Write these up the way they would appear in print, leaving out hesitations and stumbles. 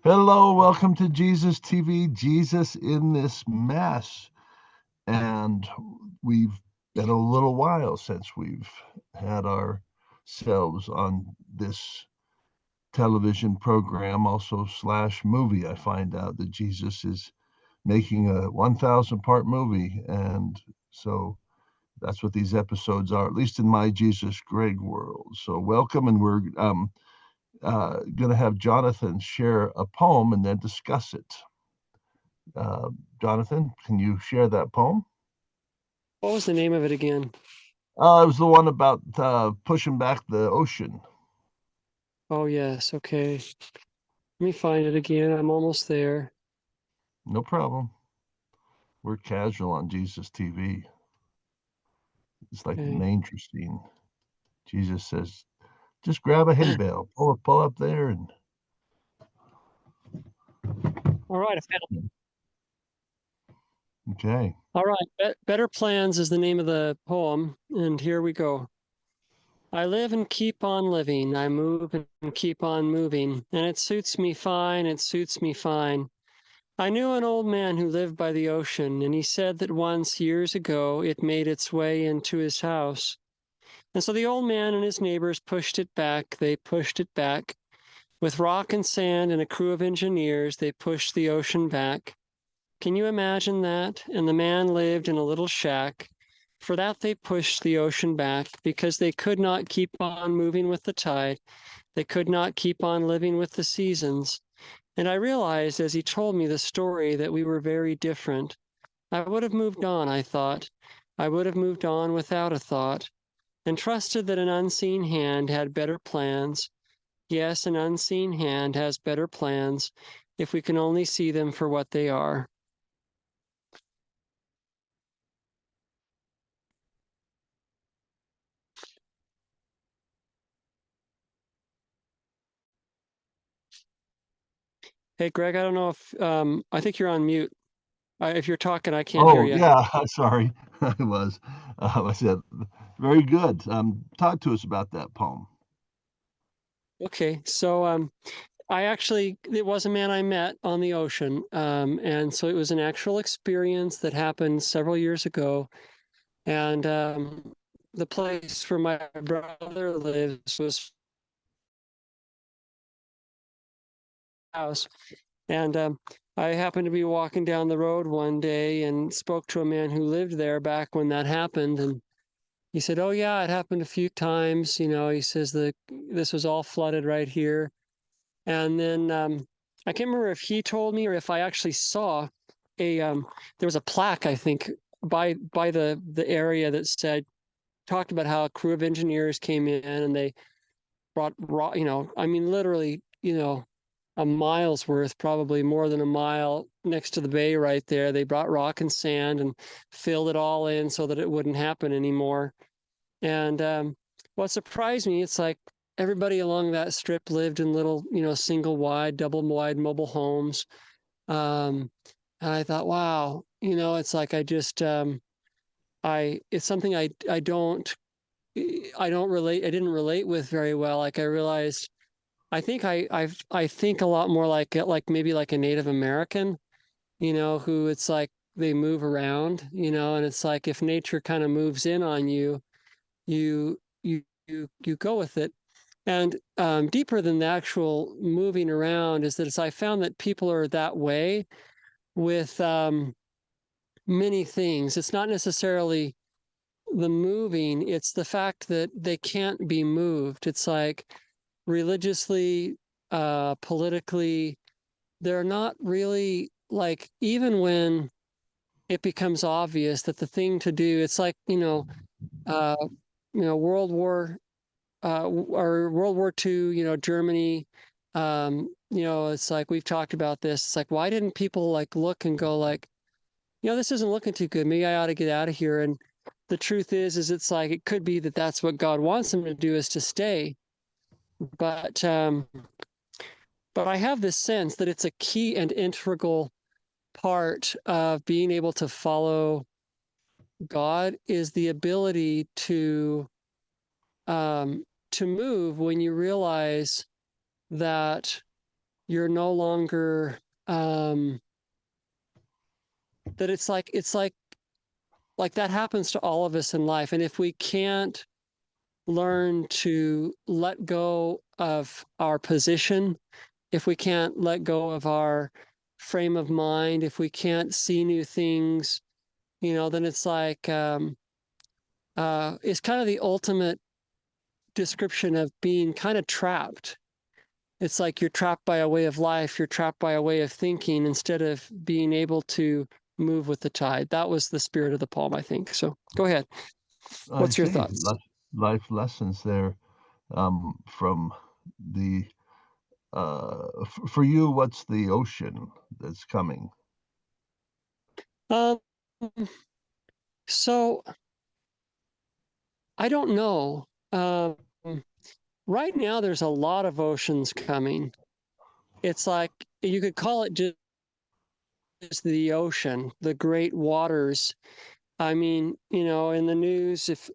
Hello, welcome to Jesus TV, Jesus in this mess. And we've been a little while since we've had ourselves on this television program, also slash movie. I find out that Jesus is making a 1,000 part movie. And so that's what these episodes are, at least in my Jesus Greg world. So welcome, and we're going to have Jonathan share a poem and then discuss it. Uh, Jonathan, can you share that poem? What was the name of it again? It was the one about pushing back the ocean. Oh, yes. Okay. Let me find it again. I'm almost there. No problem. We're casual on Jesus TV. It's like the Okay. manger scene. Jesus says, just grab a hay bale, pull up there, and All right. I found it. okay. All right. Better Plans is the name of the poem. And here we go. I live and keep on living. I move and keep on moving. And it suits me fine. It suits me fine. I knew an old man who lived by the ocean, and he said that once, years ago, it made its way into his house. And so the old man and his neighbors pushed it back. They pushed it back. With rock and sand and a crew of engineers, they pushed the ocean back. Can you imagine that? And the man lived in a little shack. For that, they pushed the ocean back because they could not keep on moving with the tide. They could not keep on living with the seasons. And I realized as he told me the story that we were very different. I would have moved on, I thought. I would have moved on without a thought and trusted that an unseen hand had better plans. Yes, an unseen hand has better plans if we can only see them for what they are. Hey, Greg, I don't know if I think you're on mute. If you're talking, I can't hear Oh, you. yeah, sorry. I was. I said, very good. Talk to us about that poem. Okay, so it was a man I met on the ocean, and so it was an actual experience that happened several years ago. And the place where my brother lives was house. And I happened to be walking down the road one day and spoke to a man who lived there back when that happened. And he said, "Oh, yeah, it happened a few times. He says that this was all flooded right here." And then I can't remember if he told me or if I actually saw there was a plaque, I think, by the area that talked about how a crew of engineers came in and they brought raw, I mean, literally, a mile's worth, probably more than a mile next to the bay right there. They brought rock and sand and filled it all in so that it wouldn't happen anymore. And what surprised me, it's like everybody along that strip lived in little, single wide, double wide mobile homes. Um, and I thought, wow, it's like it's something I didn't relate with very well. Like I realized I think a lot more like maybe like a Native American, who it's like they move around, and it's like if nature kind of moves in on you, you go with it. And deeper than the actual moving around is that I found that people are that way with many things. It's not necessarily the moving, it's the fact that they can't be moved. It's like religiously, politically, they're not really like, even when it becomes obvious that the thing to do, it's like, uh, World War or World War II, Germany, it's like we've talked about this. It's like, why didn't people like look and go like, this isn't looking too good. Maybe I ought to get out of here. And the truth is it's like it could be that that's what God wants them to do is to stay. But I have this sense that it's a key and integral part of being able to follow God is the ability um, to move when you realize that you're no longer that it's like that happens to all of us in life. And if we can't learn to let go of our position, if we can't let go of our frame of mind, if we can't see new things, then it's it's kind of the ultimate description of being kind of trapped. It's like you're trapped by a way of life, you're trapped by a way of thinking instead of being able to move with the tide. That was the spirit of the poem, I think. So go ahead. I What's your see. thoughts? Life lessons there from the for you. What's the ocean that's coming? Um, so I don't know. Right now, there's a lot of oceans coming. It's like you could call it just the ocean, the great waters. I mean, in the news, if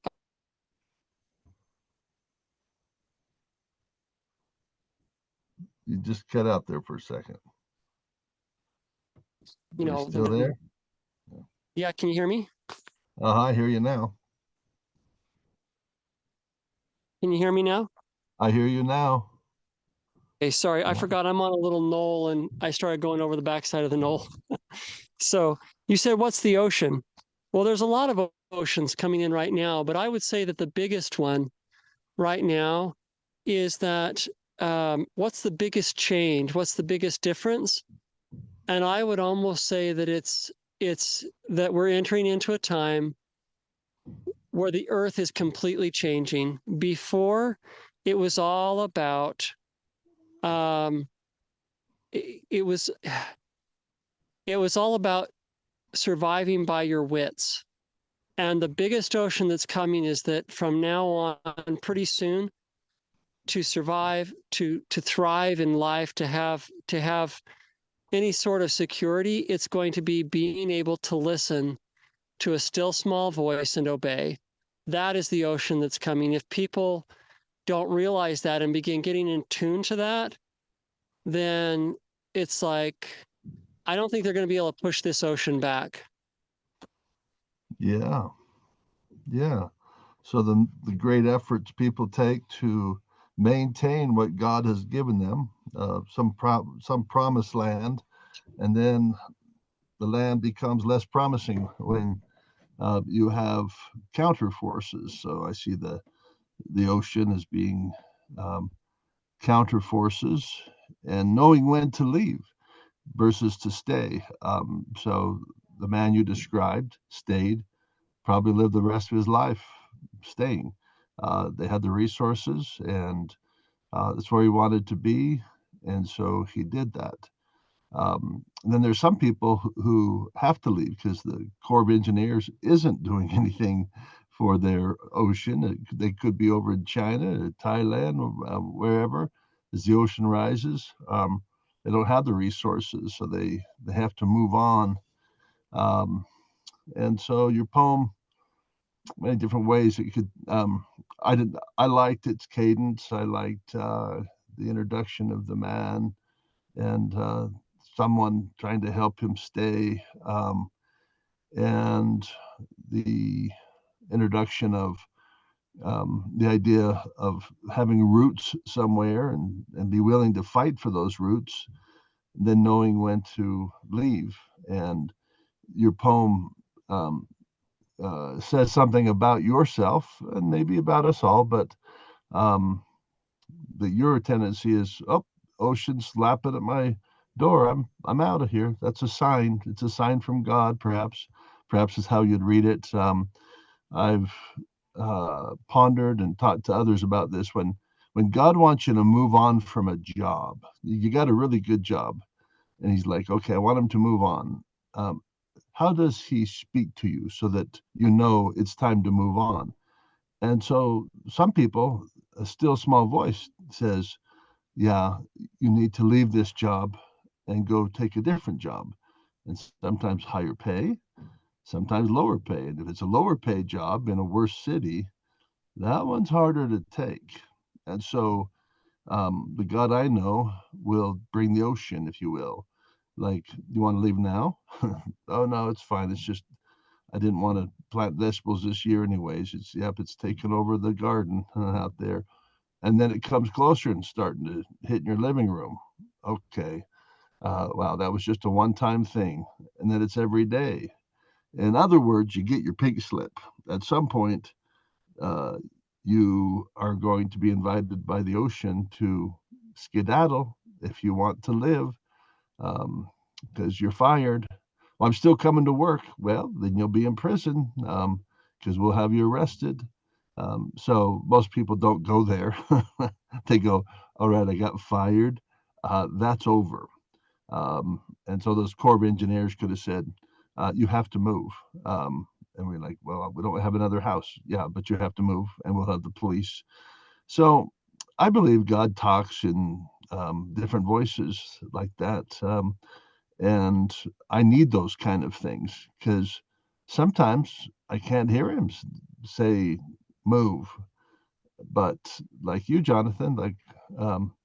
You just cut out there for a second. you Are you know, still there? yeah, can you hear me? I hear you now. Can you hear me now? I hear you now. Okay, sorry, I forgot I'm on a little knoll and I started going over the backside of the knoll. So you said, what's the ocean? Well, there's a lot of oceans coming in right now, but I would say that the biggest one right now is that what's the biggest change? What's the biggest difference? And I would almost say that it's that we're entering into a time where the earth is completely changing. Before, it was all about um, it was it was all about surviving by your wits. And the biggest ocean that's coming is that from now on, pretty soon, to survive, to thrive in life, to have any sort of security, it's going to be being able to listen to a still small voice and obey. That is the ocean that's coming. If people don't realize that and begin getting in tune to that, then it's like I don't think they're going to be able to push this ocean back. Yeah, yeah. So the great efforts people take to maintain what God has given them, some promised land, and then the land becomes less promising when you have counter forces. So I see the ocean as being um, counter forces and knowing when to leave versus to stay. So the man you described stayed, probably lived the rest of his life staying. They had the resources, and that's where he wanted to be, and so he did that. And then there's some people who have to leave because the Corps of Engineers isn't doing anything for their ocean. They could be over in China, Thailand, wherever. As the ocean rises, they don't have the resources, so they have to move on. Um, and so your poem, many different ways it could. I liked its cadence. I liked the introduction of the man and someone trying to help him stay, and the introduction of the idea of having roots somewhere and be willing to fight for those roots, then knowing when to leave. And your poem says something about yourself and maybe about us all, but um, that your tendency is, oh, ocean slapping at my door. I'm out of here. That's a sign. It's a sign from God, perhaps. Perhaps is how you'd read it. I've pondered and talked to others about this. When God wants you to move on from a job, you got a really good job, and He's like, okay, I want him to move on. Um, how does He speak to you so that you know it's time to move on? And so some people, a still small voice says, yeah, you need to leave this job and go take a different job. And sometimes higher pay, sometimes lower pay. And if it's a lower pay job in a worse city, that one's harder to take. And so The God I know will bring the ocean, if you will. Like, you want to leave now? Oh no, it's fine. It's just I didn't want to plant vegetables this year, anyways. It's taken over the garden out there, and then it comes closer and starting to hit in your living room. Okay, wow, that was just a one-time thing, and then it's every day. In other words, you get your pink slip. At some point, uh, you are going to be invited by the ocean to skedaddle if you want to live, because you're fired. Well, I'm still coming to work. Well, then you'll be in prison, because we'll have you arrested. So most people don't go there. They go, all right, I got fired. That's over. And so those Corps of Engineers could have said, you have to move. And we're like, well, we don't have another house. Yeah, but you have to move, and we'll have the police. So I believe God talks in different voices like that. And I need those kind of things because sometimes I can't hear him say, move. But like you, Jonathan, like um,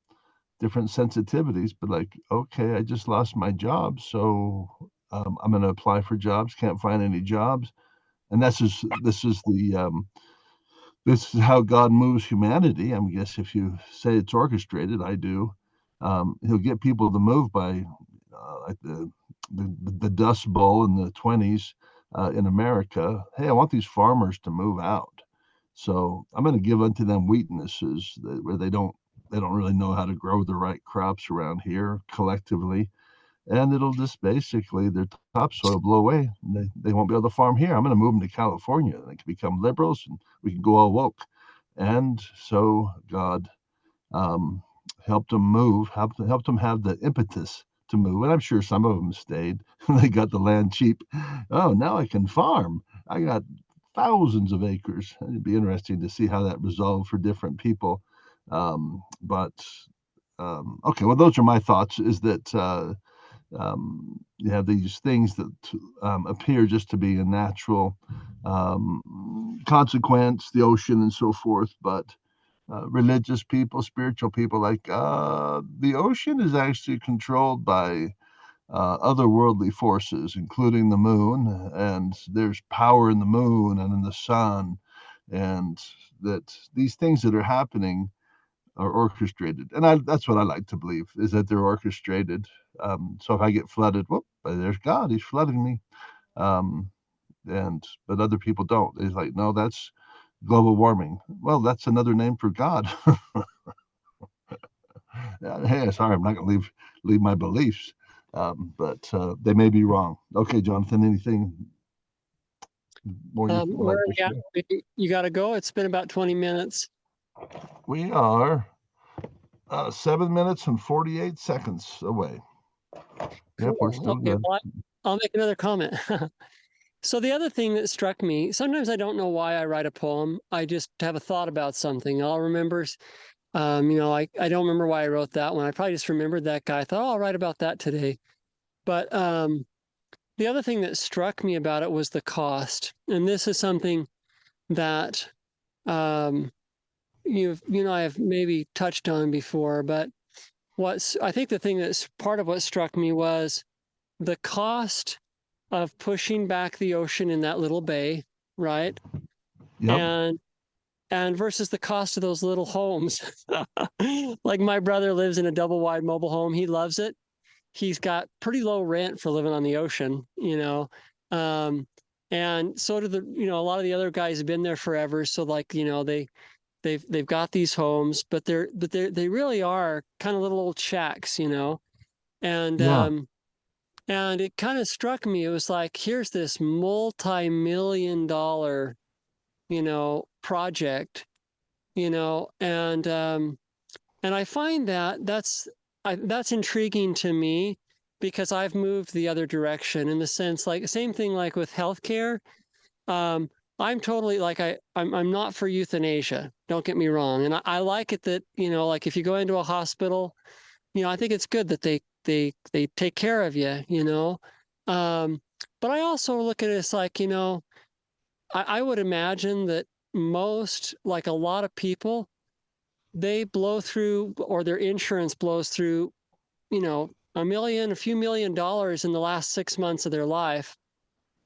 different sensitivities, but like, okay, I just lost my job. So I'm going to apply for jobs, can't find any jobs. And this is how God moves humanity. I guess if you say it's orchestrated, I do. He'll get people to move by like the Dust Bowl in the 20s in America. Hey, I want these farmers to move out. So I'm going to give unto them weaknesses where they don't really know how to grow the right crops around here collectively, and it'll just basically their topsoil blow away. They won't be able to farm here. I'm going to move them to California. They can become liberals, and we can go all woke. And so God um, helped them move, helped them have the impetus to move. And I'm sure some of them stayed. They got the land cheap. Oh, now I can farm. I got thousands of acres. It'd be interesting to see how that resolved for different people. But okay, well, those are my thoughts. Is that you have these things that appear just to be a natural consequence, the ocean and so forth, but religious people, spiritual people, like the ocean is actually controlled by otherworldly forces, including the moon, and there's power in the moon and in the sun, and that these things that are happening are orchestrated. And that's what I like to believe is that they're orchestrated. So if I get flooded, whoop, there's God, he's flooding me. Um, and but other people don't. It's like, no, that's global warming. Well, that's another name for God. Hey, sorry, I'm not going to leave my beliefs, but they may be wrong. Okay, Jonathan, anything more you would like Where to yeah, share? you got to go. It's been about 20 minutes. We are 7 minutes and 48 seconds away. Yep, we're Cool. still Okay, good. well, I'll make another comment. So the other thing that struck me, sometimes I don't know why I write a poem. I just have a thought about something. I'll remember, I don't remember why I wrote that one. I probably just remembered that guy. I thought, oh, I'll write about that today. But the other thing that struck me about it was the cost. And this is something that um, I have maybe touched on before. But I think the thing that's part of what struck me was the cost of pushing back the ocean in that little bay, right? Yep. And versus the cost of those little homes. Like my brother lives in a double wide mobile home. He loves it. He's got pretty low rent for living on the ocean, Um, and so do a lot of the other guys have been there forever. So like, they've got these homes, but they really are kind of little old shacks, And Yeah. and it kind of struck me. It was like, here's this multi-million-dollar, project, and I find that's intriguing to me because I've moved the other direction in the sense like same thing like with healthcare. Um, I'm totally like I'm not for euthanasia. Don't get me wrong, and I like it that like if you go into a hospital, I think it's good that they take care of you. Um, but I also look at it as like I would imagine that most like a lot of people they blow through, or their insurance blows through, a few $1 million in the last 6 months of their life.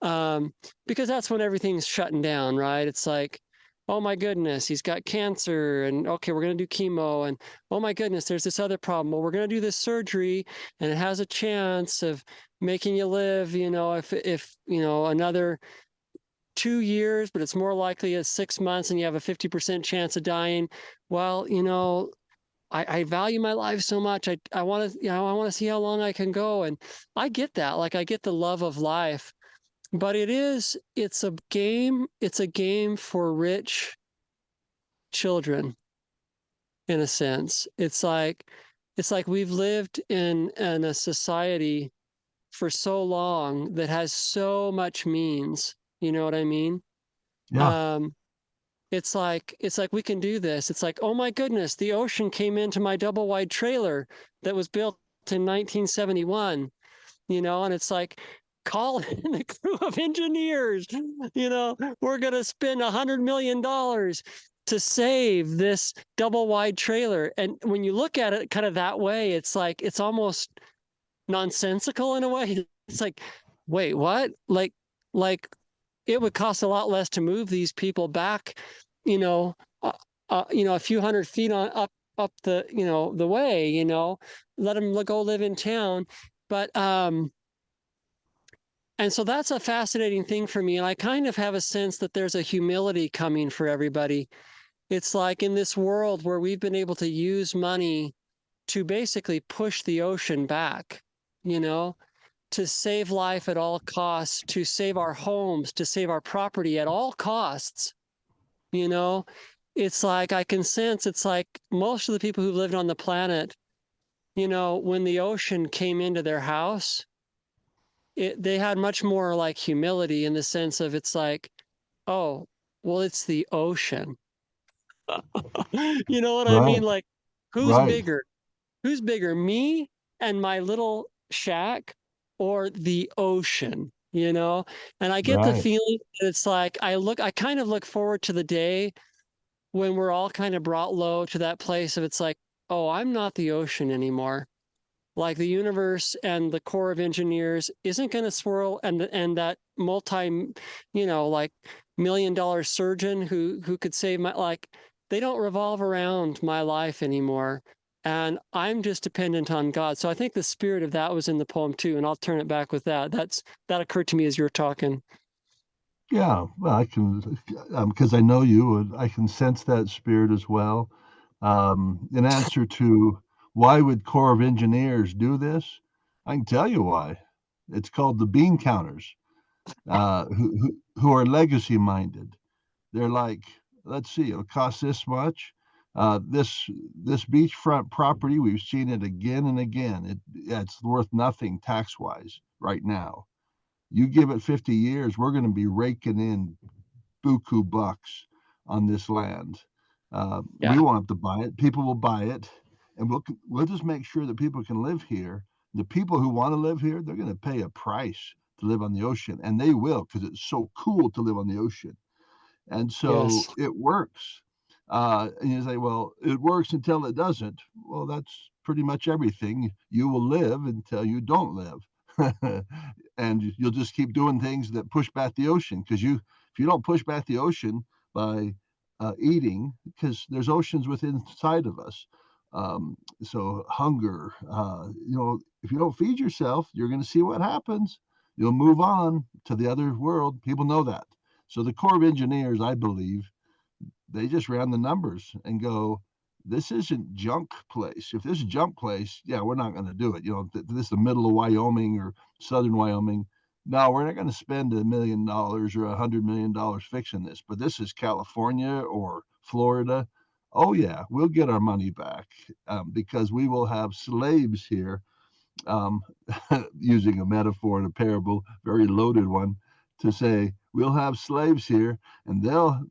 Because that's when everything's shutting down, right? It's like, oh my goodness, he's got cancer, and okay, we're going to do chemo, and oh my goodness, there's this other problem. Well, we're going to do this surgery, and it has a chance of making you live, if another 2 years, but it's more likely as 6 months, and you have a 50% chance of dying. Well, I value my life so much. I want to, I want to see how long I can go. And I get that. Like, I get the love of life, but it's a game for rich children, in a sense. It's like we've lived in a society for so long that has so much means. You know what I mean? Yeah. Um, it's like we can do this. It's like, oh my goodness, the ocean came into my double wide trailer that was built in 1971, and it's like, call in the crew of engineers. We're going to spend $100 million to save this double wide trailer. And when you look at it kind of that way, it's like, it's almost nonsensical in a way. It's like, wait, what? Like it would cost a lot less to move these people back, you know, a few hundred feet up the way, let them go live in town. But and so that's a fascinating thing for me. And I kind of have a sense that there's a humility coming for everybody. It's like, in this world where we've been able to use money to basically push the ocean back, you know, to save life at all costs, to save our homes, to save our property at all costs, you know, it's like I can sense, it's like most of the people who lived on the planet, when the ocean came into their house, they had much more like humility, in the sense of, it's like, oh, well, it's the ocean. You know what I mean? Right. Like, who's Right. bigger? Who's bigger, me and my little shack, or the ocean? And I get the Right. feeling that it's like, I kind of look forward to the day when we're all kind of brought low to that place of, it's like, oh, I'm not the ocean anymore. Like, the universe and the Corps of Engineers isn't going to swirl, and that like $1 million surgeon who could save my, like, they don't revolve around my life anymore, and I'm just dependent on God. So I think the spirit of that was in the poem too, and I'll turn it back with that. That occurred to me as you were talking. Yeah. Well, I can, because I know you, and I can sense that spirit as well. In answer to why would Corps of Engineers do this, I can tell you why. It's called the bean counters, who are legacy minded. They're like, let's see, it'll cost this much. This beachfront property, we've seen it again and again. It's worth nothing tax wise right now. You give it 50 years, we're going to be raking in buku bucks on this land. We Yeah. won't have to buy it. People will buy it, and we'll just make sure that people can live here. The people who want to live here, they're going to pay a price to live on the ocean, and they will, because it's so cool to live on the ocean. And so Yes. it works. And you say, well, it works until it doesn't. Well, that's pretty much everything. You will live until you don't live. And you'll just keep doing things that push back the ocean, because if you don't push back the ocean by eating, because there's oceans within inside of us. So hunger, if you don't feed yourself, you're going to see what happens. You'll move on to the other world. People know that. So the Corps of Engineers, I believe, they just ran the numbers and go, this isn't junk place. If this is junk place, yeah, we're not going to do it. This is the middle of Wyoming or southern Wyoming. No, we're not going to spend $1 million or $100 million fixing this. But this is California or Florida. Oh yeah, we'll get our money back, because we will have slaves here, um, using a metaphor and a parable, very loaded one, to say we'll have slaves here, and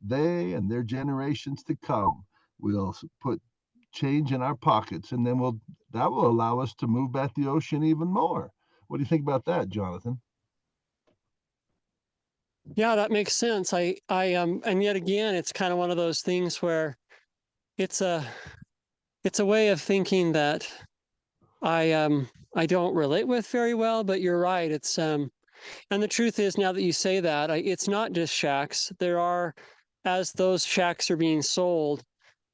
they and their generations to come will put change in our pockets, and then that will allow us to move back the ocean even more. What do you think about that, Jonathan? Yeah, that makes sense. And yet again, it's kind of one of those things where it's a it's a way of thinking that I don't relate with very well, but you're right. And the truth is, now that you say that, it's not just shacks. There are, as those shacks are being sold,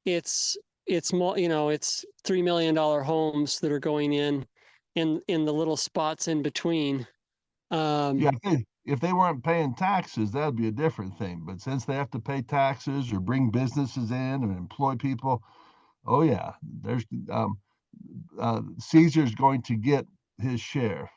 it's it's $3 million homes that are going in the little spots in between. Yeah, Um, if they weren't paying taxes, that'd be a different thing. But since they have to pay taxes or bring businesses in and employ people, oh yeah, there's Caesar's going to get his share.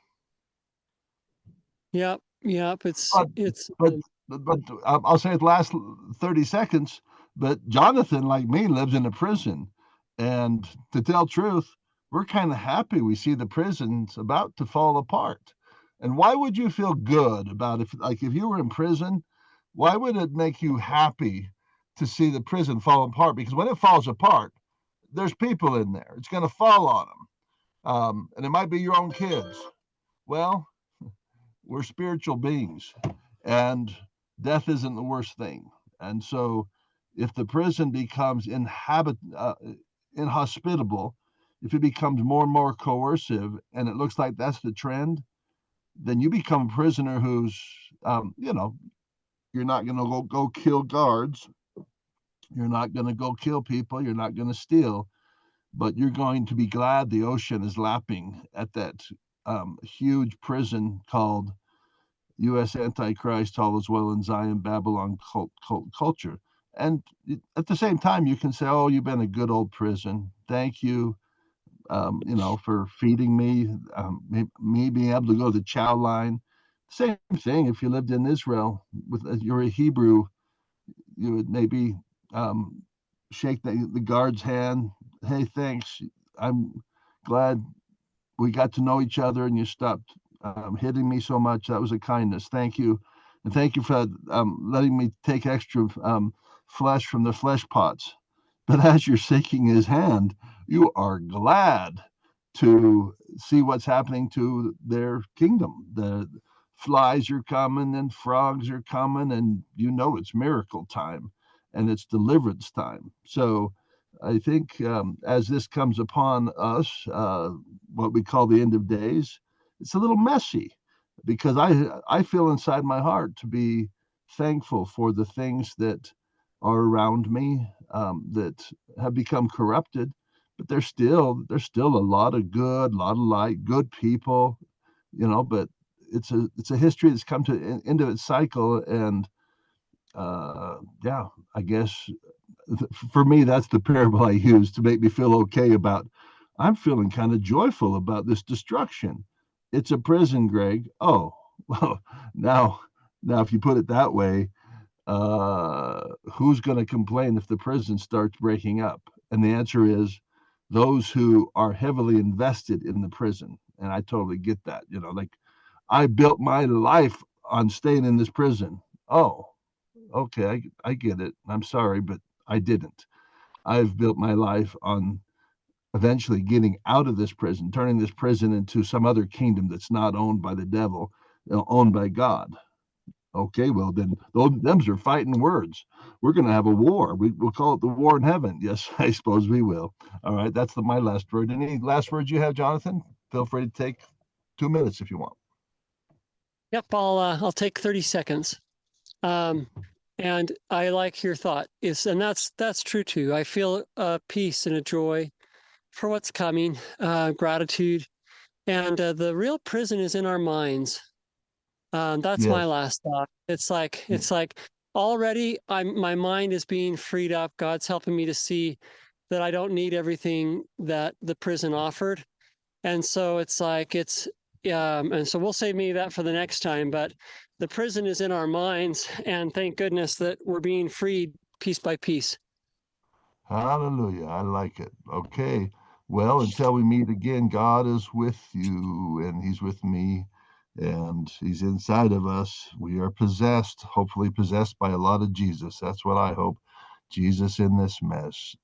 yep, yep. But It's but I'll say it the last 30 seconds. But Jonathan, like me, lives in a prison, and to tell truth, we're kind of happy we see the prisons about to fall apart. And why would you feel good about if you were in prison? Why would it make you happy to see the prison fall apart? Because when it falls apart, there's people in there. It's going to fall on them, and it might be your own kids. Well, we're spiritual beings, and death isn't the worst thing. And so, if the prison becomes inhospitable, if it becomes more and more coercive, and it looks like that's the trend, then you become a prisoner who's, you know, you're not going to go kill guards, you're not going to go kill people, you're not going to steal, but you're going to be glad the ocean is lapping at that huge prison called U.S. Antichrist, all as well in Zion, Babylon culture. And at the same time, you can say, "Oh, you've been a good old prison. Thank you, for feeding me, me being able to go to the chow line." Same thing. If you lived in Israel, with you're a Hebrew, you would maybe um, shake the guard's hand. Hey, thanks. I'm glad we got to know each other and you stopped hitting me so much. That was a kindness. Thank you. And thank you for letting me take extra flesh from the flesh pots. But as you're shaking his hand, you are glad to see what's happening to their kingdom. The flies are coming and frogs are coming, and it's miracle time and it's deliverance time. So I think as this comes upon us, what we call the end of days, it's a little messy because I feel inside my heart to be thankful for the things that are around me that have become corrupted, but there's still a lot of good, a lot of light, good people, But it's a history that's come to end of its cycle, and yeah, I guess for me, that's the parable I use to make me feel okay about. I'm feeling kind of joyful about this destruction. It's a prison, Greg. Oh, well, now, now, if you put it that way, who's going to complain if the prison starts breaking up? And the answer is those who are heavily invested in the prison. And I totally get that. Like I built my life on staying in this prison. Oh, okay, I get it. I'm sorry, but I didn't. I've built my life on eventually getting out of this prison, turning this prison into some other kingdom that's not owned by the devil, owned by God. Okay, well then, them's are fighting words. We're going to have a war. We'll call it the war in heaven. Yes, I suppose we will. All right, that's my last word. Any last words you have, Jonathan? Feel free to take 2 minutes if you want. yep, I'll take 30 seconds. Um, and I like your thought. And that's true too. I feel a peace and a joy for what's coming, gratitude, and the real prison is in our minds. That's my Yes. last thought. It's like already my mind is being freed up. God's helping me to see that I don't need everything that the prison offered. And so and so we'll save me that for the next time, but the prison is in our minds, and thank goodness that we're being freed piece by piece. Hallelujah. I like it. Okay. Well, until we meet again, God is with you and He's with me and He's inside of us. We are possessed, hopefully possessed by a lot of Jesus. That's what I hope. Jesus in this mess.